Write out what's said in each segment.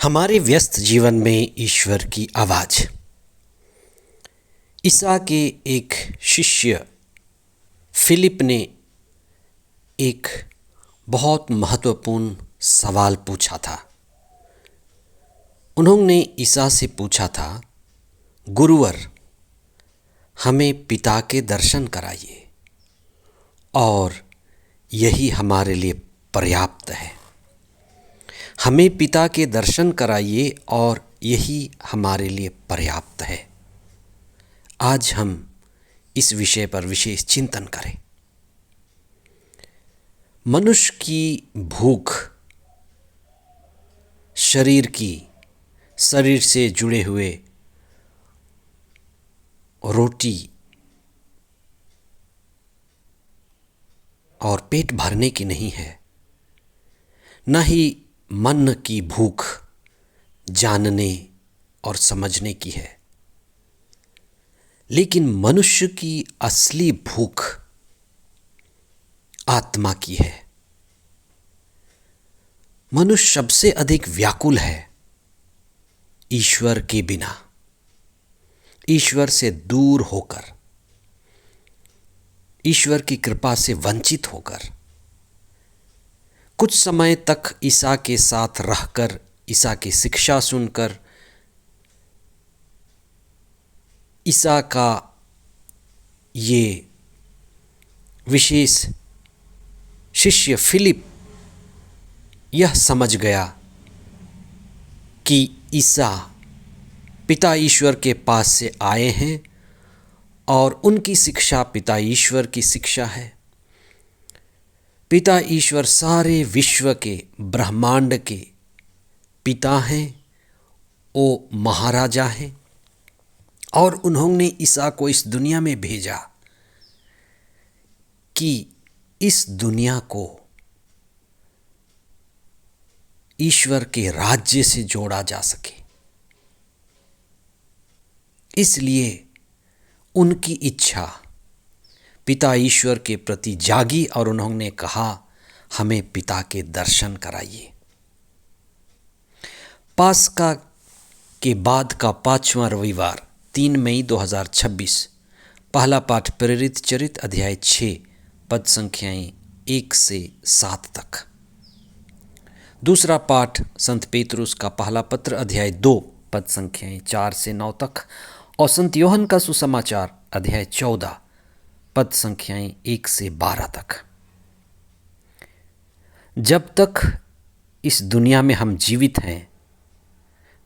हमारे व्यस्त जीवन में ईश्वर की आवाज़। ईसा के एक शिष्य फिलिप ने एक बहुत महत्वपूर्ण सवाल पूछा था। उन्होंने ईसा से पूछा था, गुरुवर, हमें पिता के दर्शन कराइए और यही हमारे लिए पर्याप्त है। हमें पिता के दर्शन कराइए और यही हमारे लिए पर्याप्त है। आज हम इस विषय पर विशेष चिंतन करें। मनुष्य की भूख शरीर से जुड़े हुए रोटी और पेट भरने की नहीं है, न ही मन की भूख जानने और समझने की है, लेकिन मनुष्य की असली भूख आत्मा की है। मनुष्य सबसे अधिक व्याकुल है ईश्वर के बिना, ईश्वर से दूर होकर, ईश्वर की कृपा से वंचित होकर। कुछ समय तक ईसा के साथ रहकर, ईसा की शिक्षा सुनकर, ईसा का ये विशेष शिष्य फिलिप यह समझ गया कि ईसा पिता ईश्वर के पास से आए हैं और उनकी शिक्षा पिता ईश्वर की शिक्षा है। पिता ईश्वर सारे विश्व के, ब्रह्मांड के पिता हैं, वो महाराजा हैं और उन्होंने ईसा को इस दुनिया में भेजा कि इस दुनिया को ईश्वर के राज्य से जोड़ा जा सके। इसलिए उनकी इच्छा पिता ईश्वर के प्रति जागी और उन्होंने कहा, हमें पिता के दर्शन कराइए। पास्का के बाद का 5वां रविवार 3 मई 2026। पहला पाठ प्रेरित चरित अध्याय 6 पद संख्याएं 1 से 7 तक। दूसरा पाठ संत पेतरुस का पहला पत्र अध्याय 2 पद संख्याएं 4 से 9 तक और संत योहन का सुसमाचार अध्याय 14 पद संख्याएं 1 से 12 तक। जब तक इस दुनिया में हम जीवित हैं,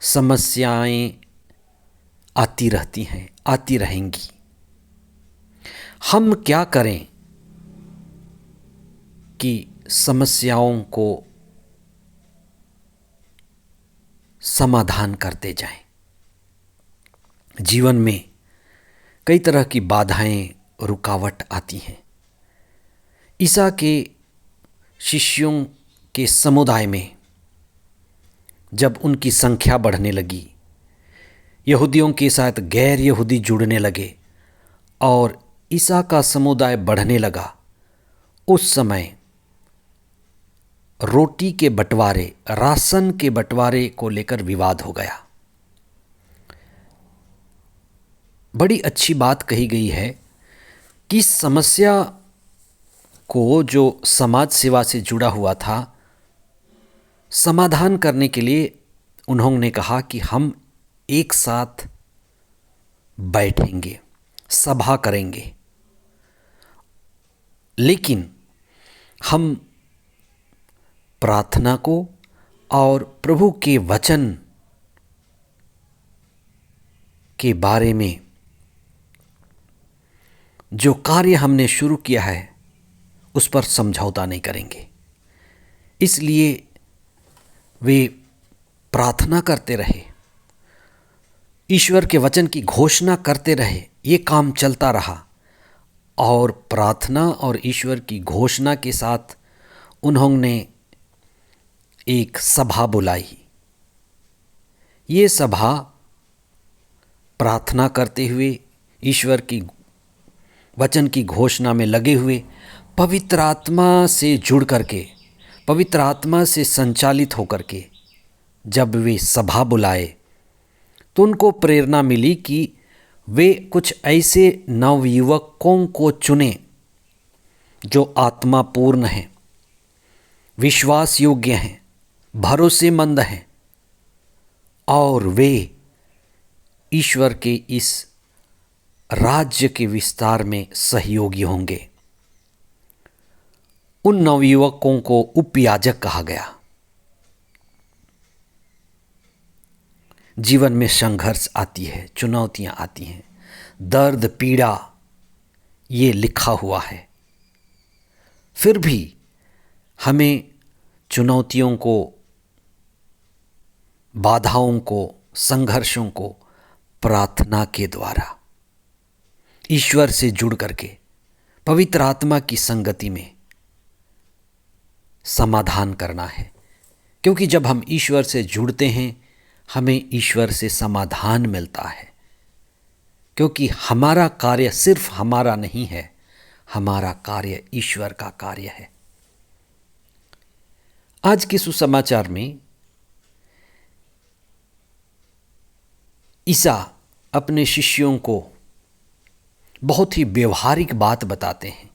समस्याएं आती रहती हैं, आती रहेंगी। हम क्या करें कि समस्याओं को समाधान करते जाएं। जीवन में कई तरह की बाधाएं, रुकावट आती हैं। ईसा के शिष्यों के समुदाय में जब उनकी संख्या बढ़ने लगी, यहूदियों के साथ गैर यहूदी जुड़ने लगे और ईसा का समुदाय बढ़ने लगा, उस समय रोटी के बंटवारे, राशन के बंटवारे को लेकर विवाद हो गया। बड़ी अच्छी बात कही गई है कि समस्या को जो समाज सेवा से जुड़ा हुआ था, समाधान करने के लिए उन्होंने कहा कि हम एक साथ बैठेंगे, सभा करेंगे, लेकिन हम प्रार्थना को और प्रभु के वचन के बारे में जो कार्य हमने शुरू किया है उस पर समझौता नहीं करेंगे। इसलिए वे प्रार्थना करते रहे, ईश्वर के वचन की घोषणा करते रहे। ये काम चलता रहा और प्रार्थना और ईश्वर की घोषणा के साथ उन्होंने एक सभा बुलाई। ये सभा प्रार्थना करते हुए, ईश्वर की वचन की घोषणा में लगे हुए, पवित्र आत्मा से जुड़ करके, पवित्र आत्मा से संचालित होकर के जब वे सभा बुलाए तो उनको प्रेरणा मिली कि वे कुछ ऐसे नवयुवकों को चुने जो आत्मा पूर्ण हैं, विश्वास योग्य हैं, भरोसेमंद हैं और वे ईश्वर के इस राज्य के विस्तार में सहयोगी होंगे। उन नवयुवकों को उपयाजक कहा गया। जीवन में संघर्ष आती है, चुनौतियां आती हैं, दर्द पीड़ा ये लिखा हुआ है। फिर भी हमें चुनौतियों को, बाधाओं को, संघर्षों को प्रार्थना के द्वारा ईश्वर से जुड़ करके पवित्र आत्मा की संगति में समाधान करना है। क्योंकि जब हम ईश्वर से जुड़ते हैं हमें ईश्वर से समाधान मिलता है। क्योंकि हमारा कार्य सिर्फ हमारा नहीं है, हमारा कार्य ईश्वर का कार्य है। आज के सुसमाचार में ईसा अपने शिष्यों को बहुत ही व्यवहारिक बात बताते हैं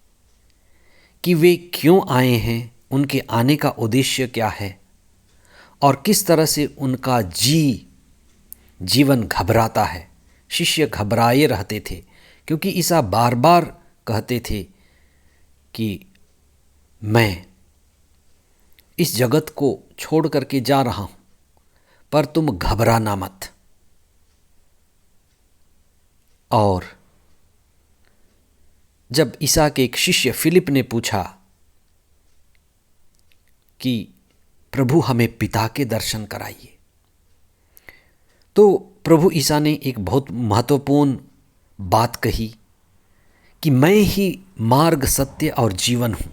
कि वे क्यों आए हैं, उनके आने का उद्देश्य क्या है और किस तरह से उनका जीवन घबराता है। शिष्य घबराए रहते थे क्योंकि ईसा बार बार कहते थे कि मैं इस जगत को छोड़ करके जा रहा हूं, पर तुम घबराना मत। और जब ईसा के एक शिष्य फिलिप ने पूछा कि प्रभु हमें पिता के दर्शन कराइए, तो प्रभु ईसा ने एक बहुत महत्वपूर्ण बात कही कि मैं ही मार्ग, सत्य और जीवन हूं।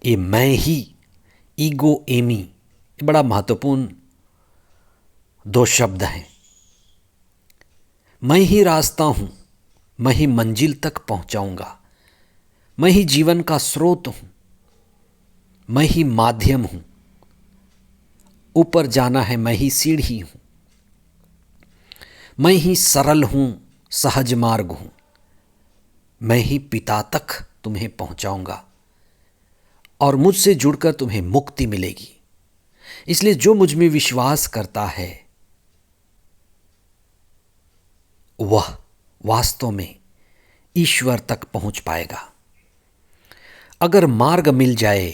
ये मैं ही, ईगो एमी, ये बड़ा महत्वपूर्ण दो शब्द हैं। मैं ही रास्ता हूं, मैं ही मंजिल तक पहुंचाऊंगा, मैं ही जीवन का स्रोत हूं, मैं ही माध्यम हूं, ऊपर जाना है मैं ही सीढ़ी हूं, मैं ही सरल हूं, सहज मार्ग हूं, मैं ही पिता तक तुम्हें पहुंचाऊंगा और मुझसे जुड़कर तुम्हें मुक्ति मिलेगी। इसलिए जो मुझ में विश्वास करता है वह वास्तव में ईश्वर तक पहुंच पाएगा। अगर मार्ग मिल जाए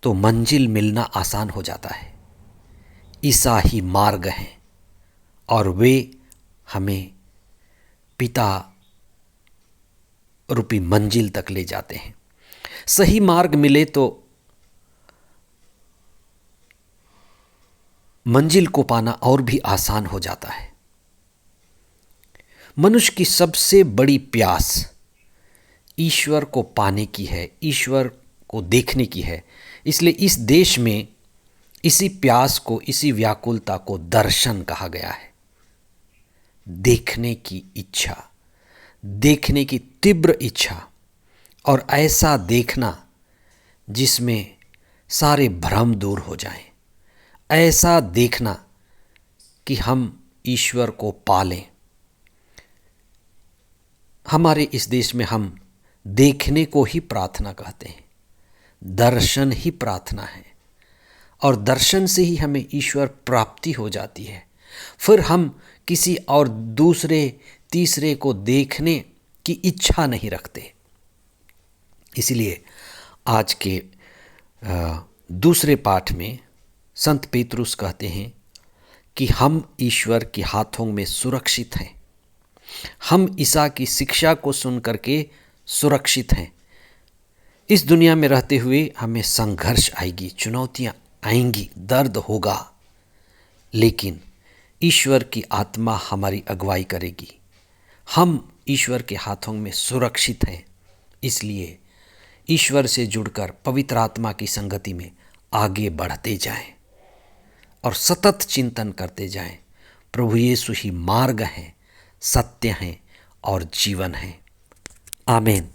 तो मंजिल मिलना आसान हो जाता है। ईसा ही मार्ग हैं और वे हमें पिता रूपी मंजिल तक ले जाते हैं। सही मार्ग मिले तो मंजिल को पाना और भी आसान हो जाता है। मनुष्य की सबसे बड़ी प्यास ईश्वर को पाने की है, ईश्वर को देखने की है। इसलिए इस देश में इसी प्यास को, इसी व्याकुलता को दर्शन कहा गया है। देखने की इच्छा, देखने की तीव्र इच्छा, और ऐसा देखना जिसमें सारे भ्रम दूर हो जाएं। ऐसा देखना कि हम ईश्वर को पालें। हमारे इस देश में हम देखने को ही प्रार्थना कहते हैं, दर्शन ही प्रार्थना है, और दर्शन से ही हमें ईश्वर प्राप्ति हो जाती है। फिर हम किसी और दूसरे तीसरे को देखने की इच्छा नहीं रखते। इसलिए आज के दूसरे पाठ में संत पेतरुस कहते हैं कि हम ईश्वर के हाथों में सुरक्षित हैं। हम ईसा की शिक्षा को सुन करके सुरक्षित हैं। इस दुनिया में रहते हुए हमें संघर्ष आएगी, चुनौतियां आएंगी, दर्द होगा, लेकिन ईश्वर की आत्मा हमारी अगुवाई करेगी। हम ईश्वर के हाथों में सुरक्षित हैं। इसलिए ईश्वर से जुड़कर पवित्र आत्मा की संगति में आगे बढ़ते जाएं और सतत चिंतन करते जाएं। प्रभु यीशु ही मार्ग हैं, सत्य हैं और जीवन हैं। आमीन।